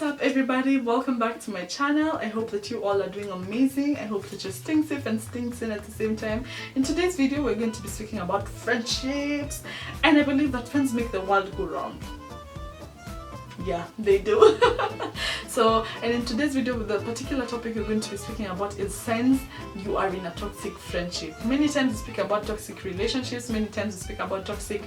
What's up everybody, welcome back to my channel. I hope that you all are doing amazing. I hope that you're staying safe and staying sane at the same time. In today's video we're going to be speaking about friendships, and I believe that friends make the world go round. Yeah, they do. And in today's video, the particular topic we're going to be speaking about is signs you are in a toxic friendship. Many times we speak about toxic relationships, many times we speak about toxic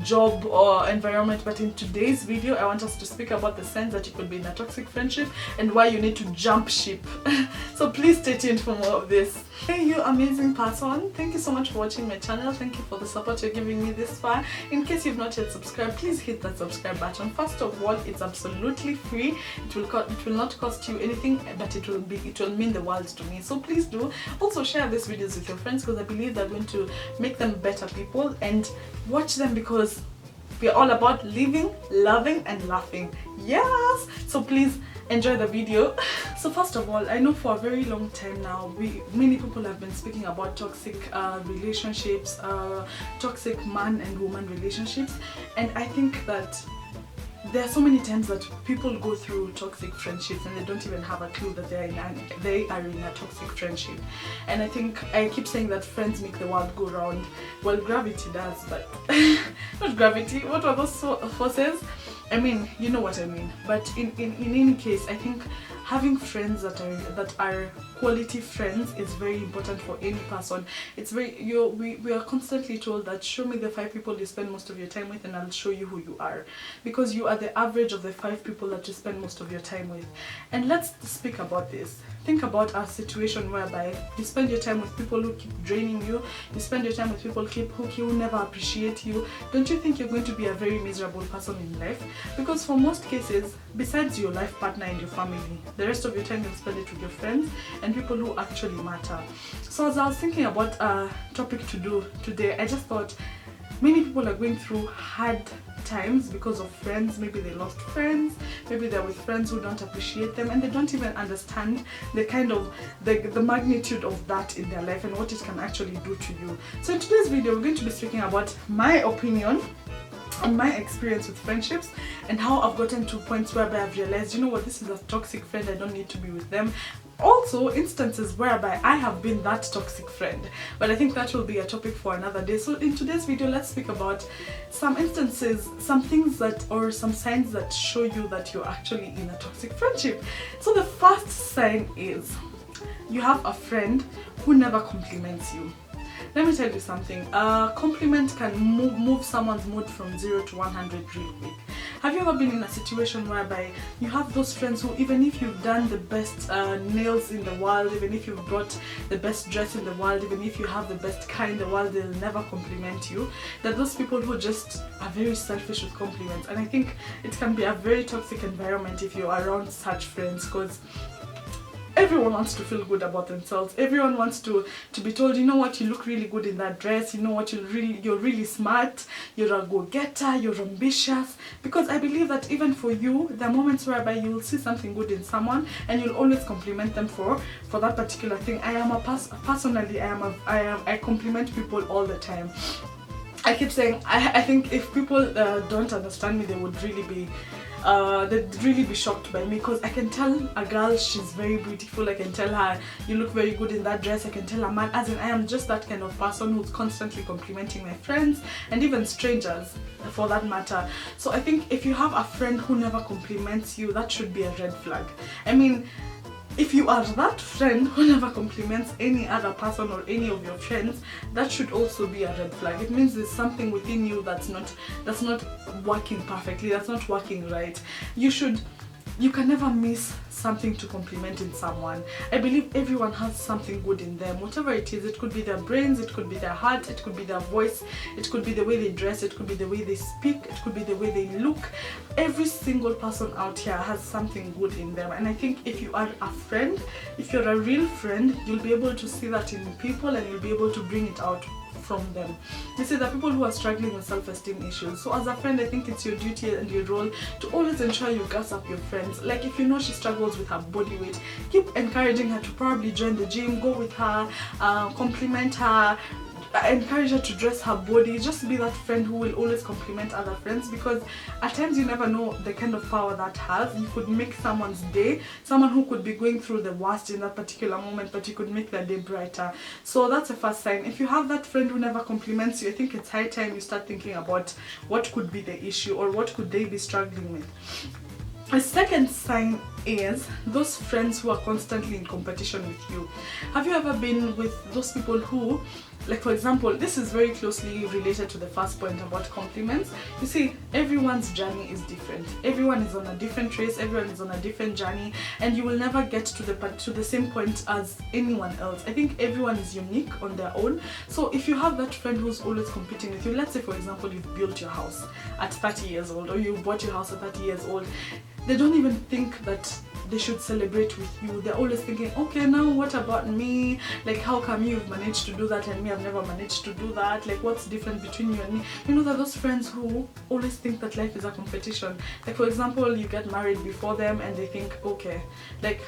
job or environment, but in today's video I want us to speak about the signs that you could be in a toxic friendship and why you need to jump ship. So please stay tuned for more of this. Hey you amazing person, thank you so much for watching my channel. Thank you for the support you're giving me this far. In case you've not yet subscribed, please hit that subscribe button. First of all, it's absolutely free. It will not cost you anything, but it will mean the world to me. So please do. Also share these videos with your friends, because I believe they're going to make them better people, and watch them because we're all about living, loving and laughing. Yes, so please enjoy the video. So first of all, I know for a very long time now many people have been speaking about toxic relationships, toxic man and woman relationships, and I think that there are so many times that people go through toxic friendships and they don't even have a clue that they are in a toxic friendship. And I think I keep saying that friends make the world go round. Well, gravity does, but not gravity. What are those forces? I mean, you know what I mean. But in any case, I think having friends that are quality friends is very important for any person. It's very we are constantly told that show me the 5 people you spend most of your time with and I'll show you who you are, because you are the average of the 5 people that you spend most of your time with. And let's speak about this. Think about a situation whereby you spend your time with people who keep draining you, you spend your time with people who never appreciate you. Don't you think you're going to be a very miserable person in life? Because for most cases, besides your life partner and your family, the rest of your time you'll spend it with your friends and people who actually matter. So as I was thinking about a topic to do today, I just thought many people are going through hard times because of friends. Maybe they lost friends, maybe they're with friends who don't appreciate them, and they don't even understand the kind of the magnitude of that in their life and what it can actually do to you. So in today's video we're going to be speaking about my opinion and my experience with friendships and how I've gotten to points whereby I've realized, you know what, this is a toxic friend, I don't need to be with them. Also instances whereby I have been that toxic friend, but I think that will be a topic for another day. So in today's video let's speak about some instances, some things that, or some signs that show you that you're actually in a toxic friendship. So the first sign is you have a friend who never compliments you. Let me tell you something, a compliment can move someone's mood from 0 to 100 real quick. Have you ever been in a situation whereby you have those friends who, even if you've done the best nails in the world, even if you've brought the best dress in the world, even if you have the best car in the world, they'll never compliment you? That those people who just are very selfish with compliments. And I think it can be a very toxic environment if you're around such friends, because everyone wants to feel good about themselves. Everyone wants to be told, you know what, you look really good in that dress, you know what, you're really smart, you're a go-getter, you're ambitious. Because I believe that even for you, there are moments whereby you will see something good in someone and you'll always compliment them for that particular thing. I compliment people all the time. I keep saying, I think if people don't understand me, they would really be they'd really be shocked by me, because I can tell a girl she's very beautiful, I can tell her you look very good in that dress, I can tell a man, as in I am just that kind of person who's constantly complimenting my friends and even strangers for that matter. So I think if you have a friend who never compliments you, that should be a red flag. I mean, if you are that friend who never compliments any other person or any of your friends, that should also be a red flag. It means there's something within you that's not working perfectly, that's not working right. You can never miss something to compliment in someone. I believe everyone has something good in them, whatever it is. It could be their brains, it could be their heart, it could be their voice, it could be the way they dress, it could be the way they speak, it could be the way they look. Every single person out here has something good in them, and I think if you are a friend, if you're a real friend, you'll be able to see that in people and you'll be able to bring it out from them. You see, there are people who are struggling with self-esteem issues. So as a friend, I think it's your duty and your role to always ensure you gas up your friends. Like if you know she struggles with her body weight, keep encouraging her to probably join the gym, go with her, compliment her, encourage her to dress her body. Just be that friend who will always compliment other friends, because at times you never know the kind of power that has. You could make someone's day, someone who could be going through the worst in that particular moment, but you could make their day brighter. So that's the first sign. If you have that friend who never compliments you, I think it's high time you start thinking about what could be the issue, or what could they be struggling with. A second sign is those friends who are constantly in competition with you. Have you ever been with those people who, like for example, this is very closely related to the first point about compliments. You see, everyone's journey is different. Everyone is on a different race, everyone is on a different journey, and you will never get to the same point as anyone else. I think everyone is unique on their own. So if you have that friend who's always competing with you, let's say for example you've built your house at 30 years old, or you bought your house at 30 years old, they don't even think that they should celebrate with you. They're always thinking, okay, now what about me? Like, how come you've managed to do that and me, I've never managed to do that? Like, what's different between you and me? You know, there are those friends who always think that life is a competition. Like, for example, you get married before them and they think, okay, like,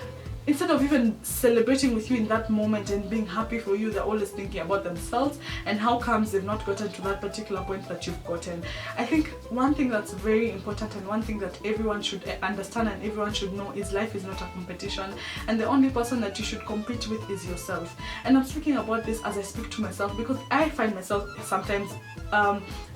instead of even celebrating with you in that moment and being happy for you, they're always thinking about themselves and how comes they've not gotten to that particular point that you've gotten. I think one thing that's very important, and one thing that everyone should understand and everyone should know, is life is not a competition, and the only person that you should compete with is yourself. And I'm speaking about this as I speak to myself, because I find myself sometimes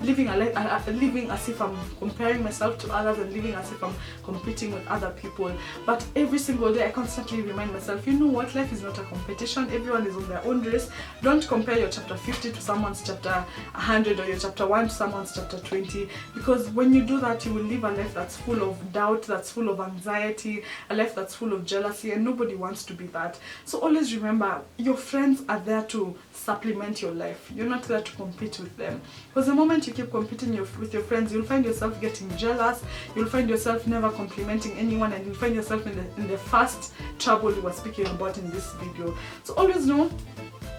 living as if I'm comparing myself to others, and living as if I'm competing with other people. But every single day I constantly remind myself, you know what, life is not a competition. Everyone is on their own race. Don't compare your chapter 50 to someone's chapter 100, or your chapter 1 to someone's chapter 20, because when you do that, you will live a life that's full of doubt, that's full of anxiety, a life that's full of jealousy, and nobody wants to be that. So always remember, your friends are there to supplement your life. You're not there to compete with them. Because the moment you keep competing with your friends, you'll find yourself getting jealous, you'll find yourself never complimenting anyone, and you'll find yourself in the first trouble we were speaking about in this video. So always know,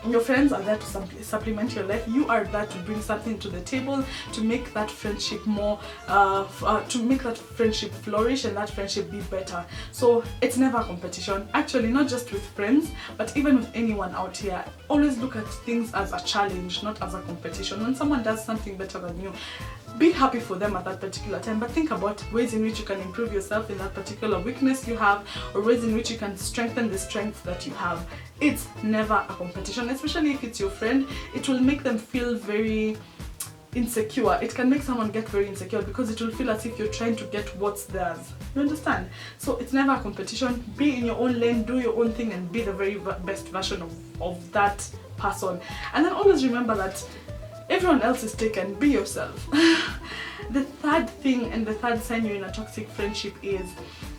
your friends are there to supplement your life. You are there to bring something to the table, to make that friendship more, to make that friendship flourish and that friendship be better. So it's never a competition. Actually, not just with friends, but even with anyone out here. Always look at things as a challenge, not as a competition. When someone does something better than you, be happy for them at that particular time, but think about ways in which you can improve yourself in that particular weakness you have, or ways in which you can strengthen the strength that you have. It's never a competition, especially if it's your friend. It will make them feel very insecure. It can make someone get very insecure, because it will feel as if you're trying to get what's theirs. You understand? So it's never a competition. Be in your own lane, do your own thing, and be the very best version of that person. And then always remember that everyone else is taken. Be yourself. The third thing, and the third sign you're in a toxic friendship, is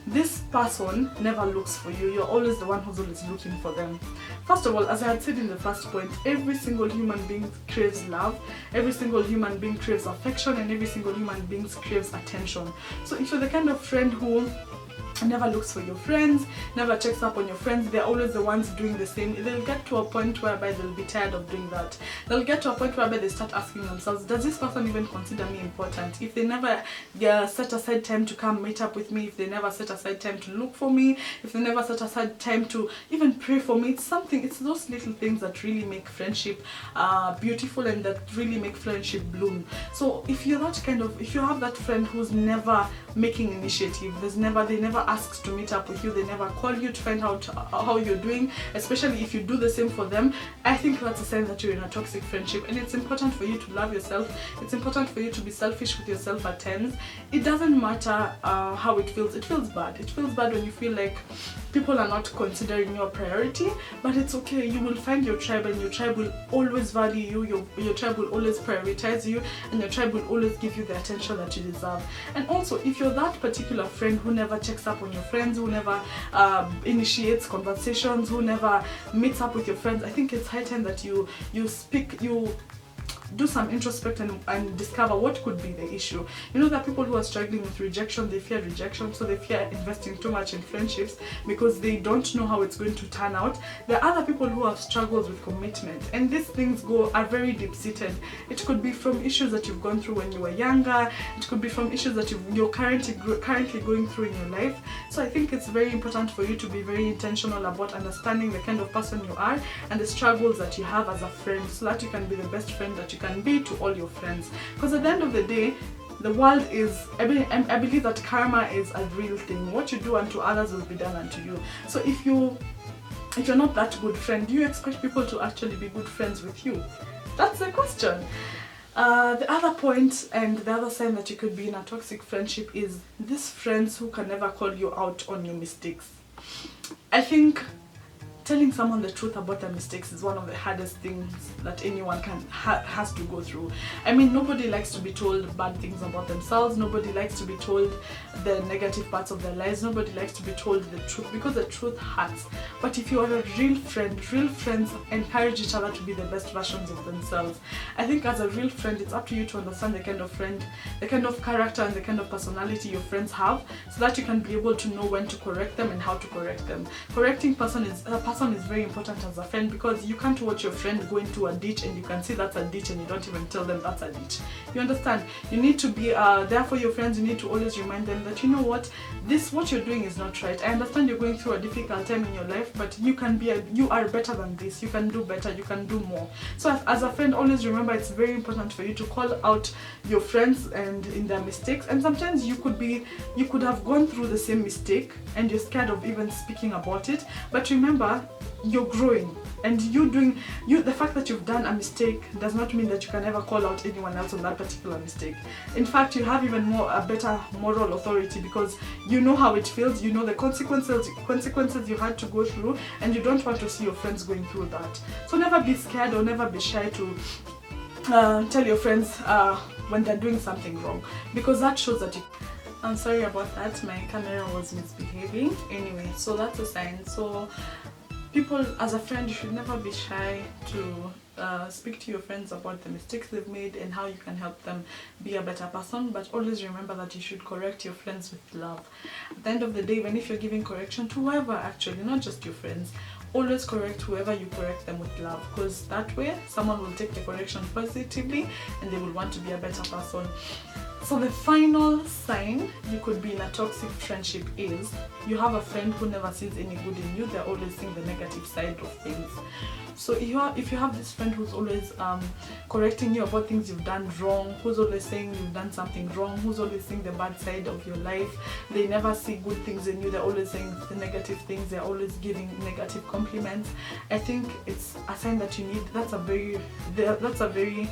this person never looks for you. You're always the one who's always looking for them. First of all, as I had said in the first point, every single human being craves love, every single human being craves affection, and every single human being craves attention. So if you're the kind of friend who never looks for your friends, never checks up on your friends, they're always the ones doing the same, they'll get to a point whereby they'll be tired of doing that. They'll get to a point whereby they start asking themselves, does this person even consider me important? If they never set aside time to come meet up with me, if they never set aside time to look for me, if they never set aside time to even pray for me, it's those little things that really make friendship beautiful, and that really make friendship bloom. So if you have that friend who's never making initiative, they never ask to meet up with you, they never call you to find out how you're doing, especially if you do the same for them, I think that's a sign that you're in a toxic friendship. And it's important for you to love yourself. It's important for you to be selfish with yourself at times. It doesn't matter how it feels. It feels bad. It feels bad when you feel like people are not considering your priority, but it's okay. You will find your tribe, and your tribe will always value you, your tribe will always prioritize you, and your tribe will always give you the attention that you deserve. And also, if you're that particular friend who never checks up on your friends, who never initiates conversations, who never meets up with your friends, I think it's high time that you do some introspection and discover what could be the issue. You know, there are people who are struggling with rejection. They fear rejection, so they fear investing too much in friendships because they don't know how it's going to turn out. There are other people who have struggles with commitment, and these things are very deep-seated. It could be from issues that you've gone through when you were younger. It could be from issues that you're currently going through in your life. So I think it's very important for you to be very intentional about understanding the kind of person you are and the struggles that you have as a friend, so that you can be the best friend that you can be to all your friends. Because at the end of the day, the world is, I believe that karma is a real thing. What you do unto others will be done unto you. So if you're not that good friend, do you expect people to actually be good friends with you? That's the question. The other point and the other sign that you could be in a toxic friendship is these friends who can never call you out on your mistakes. I think telling someone the truth about their mistakes is one of the hardest things that anyone has to go through. I mean, nobody likes to be told bad things about themselves. Nobody likes to be told the negative parts of their lives. Nobody likes to be told the truth, because the truth hurts. But if you are a real friends encourage each other to be the best versions of themselves. I think as a real friend, it's up to you to understand the kind of friend, the kind of character and the kind of personality your friends have, so that you can be able to know when to correct them and how to correct them. Correcting person is very important as a friend, because you can't watch your friend go into a ditch and you can see that's a ditch and you don't even tell them that's a ditch. You understand? You need to be there for your friends. You need to always remind them that, you know what you're doing is not right. I understand you're going through a difficult time in your life, but you are better than this. You can do better. You can do more. So as a friend, always remember it's very important for you to call out your friends and in their mistakes. And sometimes you could have gone through the same mistake and you're scared of even speaking about it. But remember, you're growing, and the fact that you've done a mistake does not mean that you can ever call out anyone else on that particular mistake. In fact, you have even a better moral authority, because you know how it feels, you know the consequences you had to go through, and you don't want to see your friends going through that. So never be scared or never be shy to tell your friends when they're doing something wrong, because that shows that I'm sorry about that, my camera was misbehaving. Anyway, so that's a sign. So people, as a friend, you should never be shy to speak to your friends about the mistakes they've made and how you can help them be a better person. But always remember that you should correct your friends with love. At the end of the day, even if you're giving correction to whoever, actually, not just your friends, always correct whoever you correct them with love, because that way someone will take the correction positively and they will want to be a better person. So the final sign you could be in a toxic friendship is you have a friend who never sees any good in you. They're always seeing the negative side of things. So if you have this friend who's always correcting you about things you've done wrong, who's always saying you've done something wrong, who's always seeing the bad side of your life, they never see good things in you, they're always saying the negative things, they're always giving negative compliments, I think it's a sign that you need. That's a very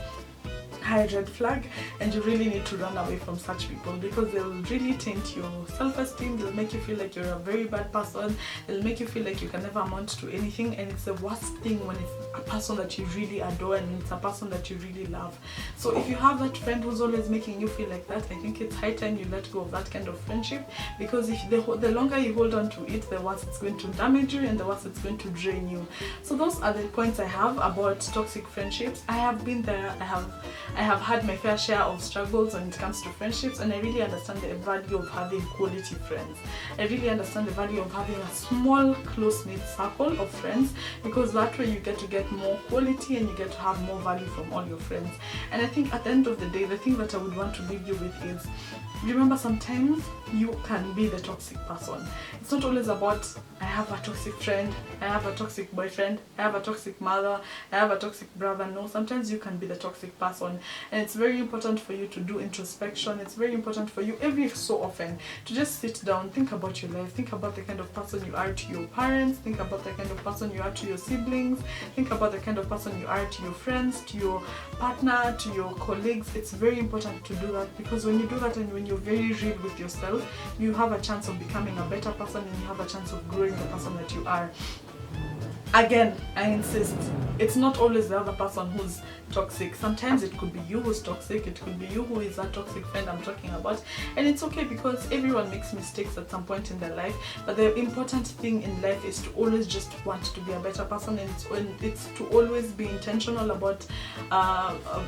high red flag, and you really need to run away from such people, because they'll really taint your self-esteem. They'll make you feel like you're a very bad person. They'll make you feel like you can never amount to anything, and it's the worst thing when it's a person that you really adore and it's a person that you really love. So if you have that friend who's always making you feel like that, I think it's high time you let go of that kind of friendship, because if the longer you hold on to it, the worse it's going to damage you and the worse it's going to drain you. So those are the points I have about toxic friendships. I have been there. I have had my fair share of struggles when it comes to friendships, and I really understand the value of having quality friends. I really understand the value of having a small, close-knit circle of friends, because that way you get to get more quality and you get to have more value from all your friends. And I think at the end of the day, the thing that I would want to leave you with is, remember, sometimes you can be the toxic person. It's not always about, I have a toxic friend, I have a toxic boyfriend, I have a toxic mother, I have a toxic brother. No, sometimes you can be the toxic person. And it's very important for you to do introspection. It's very important for you every so often to just sit down, think about your life, think about the kind of person you are to your parents, think about the kind of person you are to your siblings, think about the kind of person you are to your friends, to your partner, to your colleagues. It's very important to do that, because when you do that and when you're very real with yourself, you have a chance of becoming a better person and you have a chance of growing the person that you are. Again, I insist, it's not always the other person who's toxic. Sometimes it could be you who's toxic, it could be you who is that toxic friend I'm talking about, and it's okay because everyone makes mistakes at some point in their life. But the important thing in life is to always just want to be a better person, and it's to always be intentional about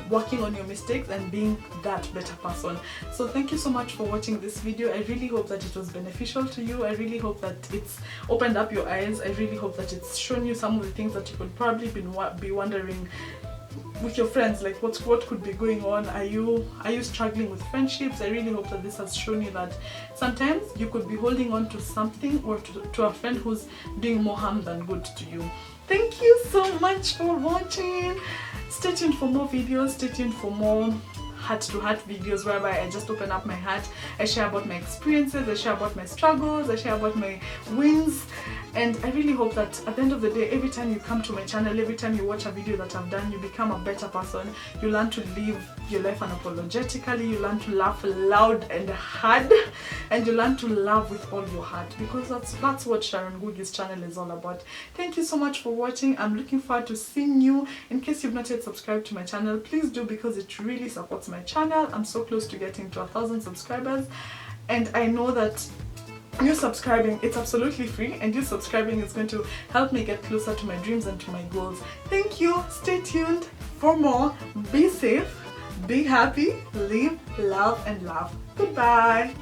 working on your mistakes and being that better person. So thank you so much for watching this video. I really hope that it was beneficial to you. I really hope that it's opened up your eyes. I really hope that it's shown you some of the things that you could probably be wondering with your friends, like what could be going on. Are you struggling with friendships? I really hope that this has shown you that sometimes you could be holding on to something or to a friend who's doing more harm than good to you. Thank you so much for watching. Stay tuned for more videos. Stay tuned for more heart-to-heart videos whereby I just open up my heart. I share about my experiences, I share about my struggles, I share about my wins. And I really hope that at the end of the day, every time you come to my channel, every time you watch a video that I've done, you become a better person. You learn to live your life unapologetically, you learn to laugh loud and hard, and you learn to love with all your heart, because that's what Sharon Ngugi's channel is all about. Thank you so much for watching. I'm looking forward to seeing you. In case you've not yet subscribed to my channel, please do, because it really supports my channel. I'm so close to getting to 1,000 subscribers, and I know that you subscribing, it's absolutely free, and you subscribing is going to help me get closer to my dreams and to my goals. Thank you. Stay tuned for more. Be safe, be happy, live, love, and laugh. Goodbye.